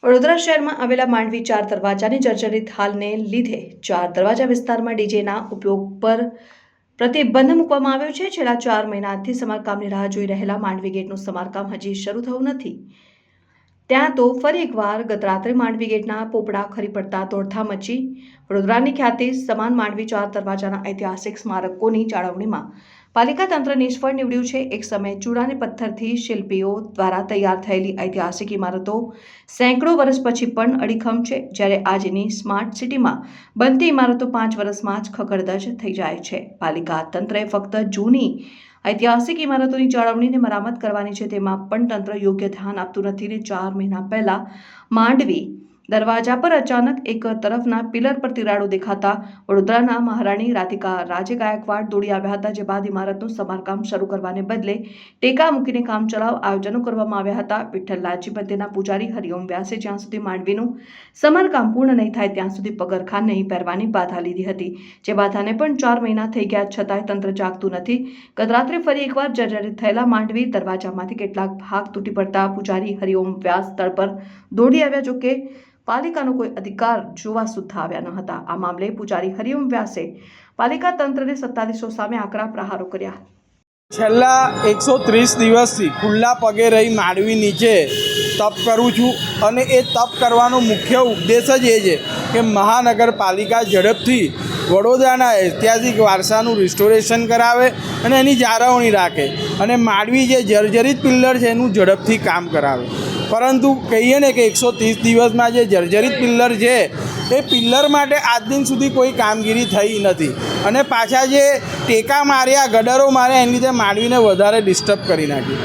વડોદરા શહેરમાં આવેલા માંડવી 4 દરવાજાની જર્જરિત હાલને લીધે 4 દરવાજા વિસ્તારમાં ડીજેના ઉપયોગ પર પ્રતિબંધ મૂકવામાં આવ્યો છે। છેલ્લા 4 મહિનાથી સમારકામની રાહ જોઈ રહેલા માંડવી ગેટનું સમારકામ હજી શરૂ થયું નથી। ત્યાં તો ફરી એકવાર ગત રાત્રે માંડવી ગેટના પોપડા ખરી પડતા દોડધામ મચી। વડોદરાની ખ્યાતિ સમાન માંડવી 4 દરવાજાના ઐતિહાસિક સ્મારકોની જાળવણીમાં પાલિકા તંત્ર નિષ્ફળ નીવડ્યું છે। એક સમયે ચૂડા અને પથ્થરથી શિલ્પીઓ દ્વારા તૈયાર થયેલી ઐતિહાસિક ઇમારતો સેંકડો વર્ષ પછી પણ અડીખમ છે, જ્યારે આજની સ્માર્ટ સિટીમાં બનતી ઇમારતો 5 વર્ષમાં જ ખખડધજ થઈ જાય છે। પાલિકા તંત્રએ ફક્ત જૂની ઐતિહાસિક ઇમારતોની જાળવણીને મરામત કરવાની છે, તેમાં પણ તંત્ર યોગ્ય ધ્યાન આપતું નથી ને 4 મહિના પહેલા માંડવી દરવાજા પર અચાનક એક તરફના પિલર પર તિરાડો દેખાતા વડોદરાના મહારાણી રાધિકા રાજે ગાયકવાડ દોડી આવ્યા હતા, જે બાદ ઇમારતનું સમારકામ શરૂ કરવાને બદલે ટેકા મૂકીને કામચલાઉ આયોજનો કરવામાં આવ્યા હતા। વિઠ્ઠલલાલજી મંદિરના પૂજારી હરિઓમ વ્યાસે જ્યાં સુધી માંડવીનું સમારકામ પૂર્ણ નહીં થાય ત્યાં સુધી પગરખાં નહીં પહેરવાની બાધા લીધી હતી, જે બાધાને પણ 4 મહિના થઈ ગયા છતાંય તંત્ર જાગતું નથી। ગત રાત્રે ફરી એકવાર જર્જરિત થયેલા માંડવી દરવાજામાંથી કેટલાક ભાગ તૂટી પડતા પૂજારી હરિઓમ વ્યાસ સ્થળ પર દોડી આવ્યા, જો કે પાલિકાનો કોઈ અધિકાર જોવા સુદ્ધા આવ્યા ન હતા। આ મામલે પૂજારી હરિઓમ વ્યાસે પાલિકા તંત્રને સત્તાધીશો સામે આકરા પ્રહારો કર્યા। છેલ્લા 130 દિવસથી ખુલ્લા પગે રહી માંડવી નીચે તપ કરું છું અને એ તપ કરવાનો મુખ્ય ઉદ્દેશ જ એ છે કે મહાનગરપાલિકા ઝડપથી વડોદરાના ઐતિહાસિક વારસાનું રિસ્ટોરેશન કરાવે અને એની જાળવણી રાખે અને માંડવી જે જર્જરિત પિલ્લર છે એનું ઝડપથી કામ કરાવે। પરંતુ કહીએ ને કે 130 દિવસમાં જે જર્જરિત પિલ્લર છે એ પિલ્લર માટે આજ દિન સુધી કોઈ કામગીરી થઈ નથી અને પાછા જે ટેકા માર્યા, ગડરો માર્યા, એની લીધે માંડવીને વધારે ડિસ્ટર્બ કરી નાખી।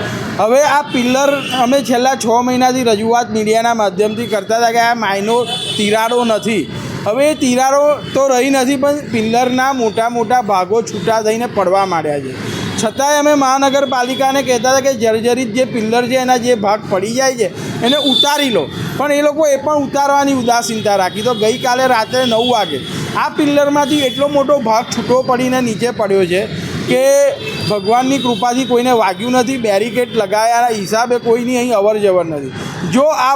હવે આ પિલ્લર અમે છેલ્લા 6 મહિનાથી રજૂઆત મીડિયાના માધ્યમથી કરતા હતા કે આ માયનો તિરાડો નથી। હવે એ તિરાડો તો રહી નથી, પણ પિલ્લરના મોટા મોટા ભાગો છૂટા થઈને પડવા માંડ્યા છે। છતાંય અમે મહાનગરપાલિકાને કહેતા હતા કે જર્જરિત જે પિલ્લર છે એના જે ભાગ પડી જાય છે એને ઉતારી લો, પણ એ લોકો એ પણ ઉતારવાની ઉદાસીનતા રાખી। તો ગઈકાલે રાત્રે 9 વાગે આ પિલ્લરમાંથી એટલો મોટો ભાગ છૂટો પડીને નીચે પડ્યો છે કે ભગવાનની કૃપાથી કોઈને વાગ્યું નથી। બેરિકેડ લગાવ્યાના હિસાબે કોઈની અહીં અવર જવર નથી। જો આ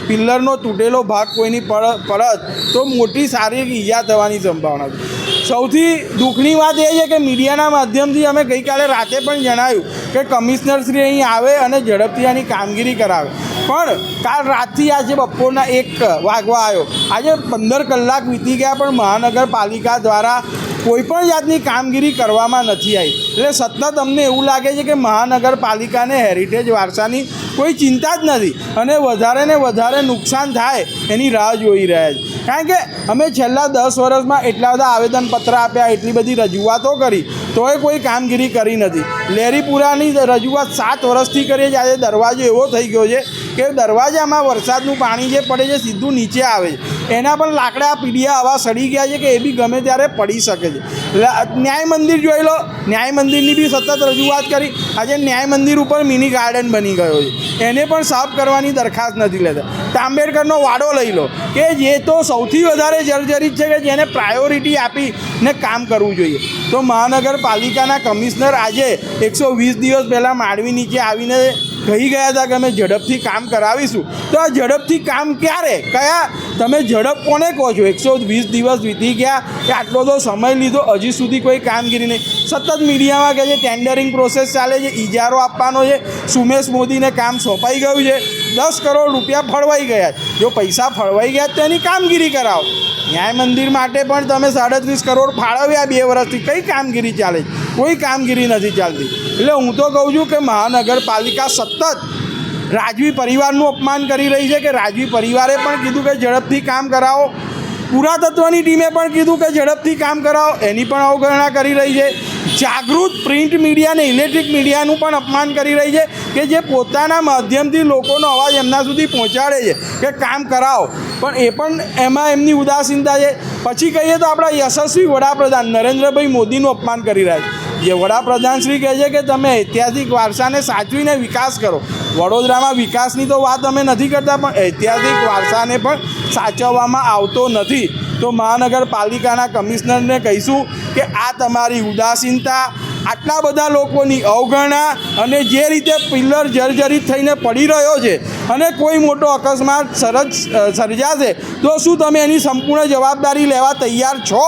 પિલ્લરનો તૂટેલો ભાગ કોઈની પડત તો મોટી શારીરિક ઈજા થવાની સંભાવના છે। સૌથી દુઃખની વાત એ છે કે મીડિયાના માધ્યમથી અમે ગઈકાલે રાતે પણ જણાવ્યું કે કમિશનરશ્રી અહીં આવે અને ઝડપથી આની કામગીરી કરાવે, પણ કાલ રાતથી આજે બપોરના 1 વાગવા આવ્યો, આજે 15 કલાક વીતી ગયા પણ મહાનગરપાલિકા દ્વારા કોઈપણ જાતની કામગીરી કરવામાં નથી આવી। એટલે સતત અમને એવું લાગે છે કે મહાનગરપાલિકાને હેરિટેજ વારસાની કોઈ ચિંતા જ નથી અને વધારે ને વધારે નુકસાન થાય એની રાહ જોઈ રહ્યા છે। કારણ કે અમે છેલ્લા 10 વર્ષમાં એટલા બધા આવેદનપત્ર આપ્યા, એટલી બધી રજૂઆતો કરી, તોય કોઈ કામગીરી કરી નથી। લેરીપુરાની રજૂઆત 7 વર્ષથી કરીએ છીએ। આજે દરવાજો એવો થઈ ગયો છે કે દરવાજામાં વરસાદનું પાણી જે પડે છે સીધું નીચે આવે છે, એના પણ લાકડા પીડિયા આવા સડી ગયા છે કે એ બી ગમે ત્યારે પડી શકે છે। ન્યાય મંદિર જોઈ લો, ન્યાય મંદિરની બી સતત રજૂઆત કરી, આજે ન્યાય મંદિર ઉપર મિની ગાર્ડન બની ગયો છે, એને પણ સાફ કરવાની દરખાસ્ત નથી લેતા। આંબેડકરનો વાડો લઈ લો કે જે તો સૌથી વધારે જર્જરિત છે કે જેને પ્રાયોરિટી આપીને કામ કરવું જોઈએ। તો મહાનગરપાલિકાના કમિશનર આજે 120 દિવસ પહેલાં માંડવી નીચે આવીને કહી ગયા હતા કે અમે ઝડપથી કામ કરાવીશું। તો આ ઝડપથી કામ ક્યારે કયા તમે ઝડપ કોને કહો છો? 120 દિવસ વીતી ગયા કે આટલો તો સમય લીધો, હજી સુધી કોઈ કામગીરી નહીં। સતત મીડિયામાં કહે છે ટેન્ડરિંગ પ્રોસેસ ચાલે છે, ઇજારો આપવાનો છે, સુમેશ મોદીને કામ સોંપાઈ ગયું છે, 10 કરોડ રૂપિયા ફળવાઈ ગયા। જો પૈસા ફળવાઈ ગયા તો એની કામગીરી કરાવો। ન્યાય મંદિર માટે પણ તમે 37 કરોડ ફાળવ્યા 2 વર્ષથી, કઈ કામગીરી ચાલે છે? કોઈ કામગીરી નથી ચાલતી। એટલે હું તો કહું છું કે મહાનગરપાલિકા સતત રાજવી પરિવારનું અપમાન કરી રહી છે કે રાજવી પરિવારે પણ કીધું કે ઝડપથી કામ કરાવો, પુરાતત્વની ટીમે પણ કીધું કે ઝડપથી કામ કરાવો, એની પણ અવગણના કરી રહી છે। જાગૃત પ્રિન્ટ મીડિયા અને ઇલેક્ટ્રિક મીડિયાનું પણ અપમાન કરી રહી છે કે જે પોતાના માધ્યમથી લોકોનો અવાજ એમના સુધી પહોંચાડે છે કે કામ કરાવો, પણ એ પણ એમાં એમની ઉદાસીનતા છે। પછી કહીએ તો આપણા યશસ્વી વડાપ્રધાન નરેન્દ્રભાઈ મોદીનું અપમાન કરી રહ્યા છે। જે વડાપ્રધાન શ્રી કહે છે કે તમે ઐતિહાસિક વારસાને સાચવીને વિકાસ કરો। વડોદરામાં વિકાસની તો વાત અમે નથી કરતા, પણ ઐતિહાસિક વારસાને પણ સાચવવામાં આવતો નથી। તો મહાનગરપાલિકાના કમિશનરને કહીશું કે આ તમારી ઉદાસીનતા, આટલા બધા લોકોની અવગણના અને જે રીતે પિલ્લર જર્જરિત થઈને પડી રહ્યો છે અને કોઈ મોટો અકસ્માત સર્જાશે તો શું તમે એની સંપૂર્ણ જવાબદારી લેવા તૈયાર છો?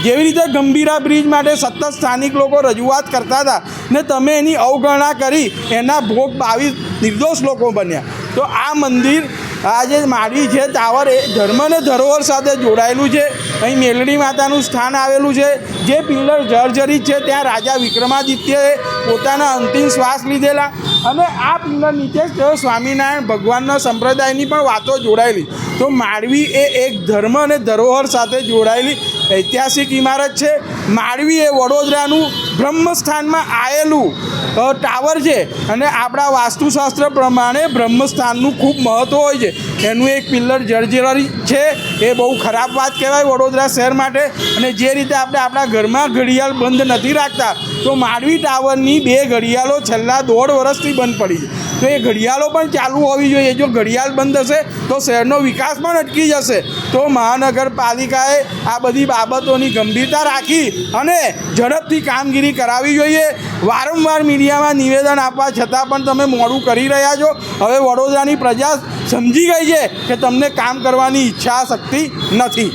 જેવી રીતે ગંભીરા બ્રિજ માટે સતત સ્થાનિક લોકો રજૂઆત કરતા હતા ને તમે એની અવગણના કરી એના ભોગ 22 નિર્દોષ લોકો બન્યા. તો આ મંદિર આ જે માંડવી છે ટાવર એ ધર્મ અને ધરોહર સાથે જોડાયેલું છે. અહીં મેલડી માતાનું સ્થાન આવેલું છે. જે પિલ્લર જર્જરિત છે ત્યાં રાજા વિક્રમાદિત્યએ પોતાના અંતિમ શ્વાસ લીધેલા અને આ પિલ્લર નીચે જ સ્વામિનારાયણ ભગવાનના સંપ્રદાયની પણ વાતો જોડાયેલી. તો માંડવી એ એક ધર્મ અને ધરોહર સાથે જોડાયેલી ઐતિહાસિક ઇમારત છે. માંડવી એ વડોદરાનું બ્રહ્મસ્થાનમાં આવેલું ટાવર છે અને આપણા વાસ્તુશાસ્ત્ર પ્રમાણે બ્રહ્મસ્થાનનું ખૂબ મહત્ત્વ હોય છે. એનું એક પિલ્લર જર્જરિત છે એ બહુ ખરાબ વાત કહેવાય વડોદરા શહેર માટે. અને જે રીતે આપણે આપણા ઘરમાં ઘડિયાળ બંધ નથી રાખતા તો માંડવી ટાવરની 2 ઘડિયાળો છેલ્લા 1.5 વર્ષથી બંધ પડી છે. તો એ ઘડિયાળો પણ ચાલુ હોવી જોઈએ. જો ઘડિયાળ બંધ હશે તો શહેરનો વિકાસ પણ અટકી જશે. તો મહાનગરપાલિકાએ આ બધી બાબતોની ગંભીરતા રાખી અને ઝડપથી કામગીરી કરાવવી જોઈએ. વારંવાર મીડિયામાં નિવેદન આપવા છતાં પણ તમે મોડું કરી રહ્યા છો. હવે વડોદરાની પ્રજા સમજી ગઈ છે કે તમને કામ કરવાની ઈચ્છા શક્તિ નથી.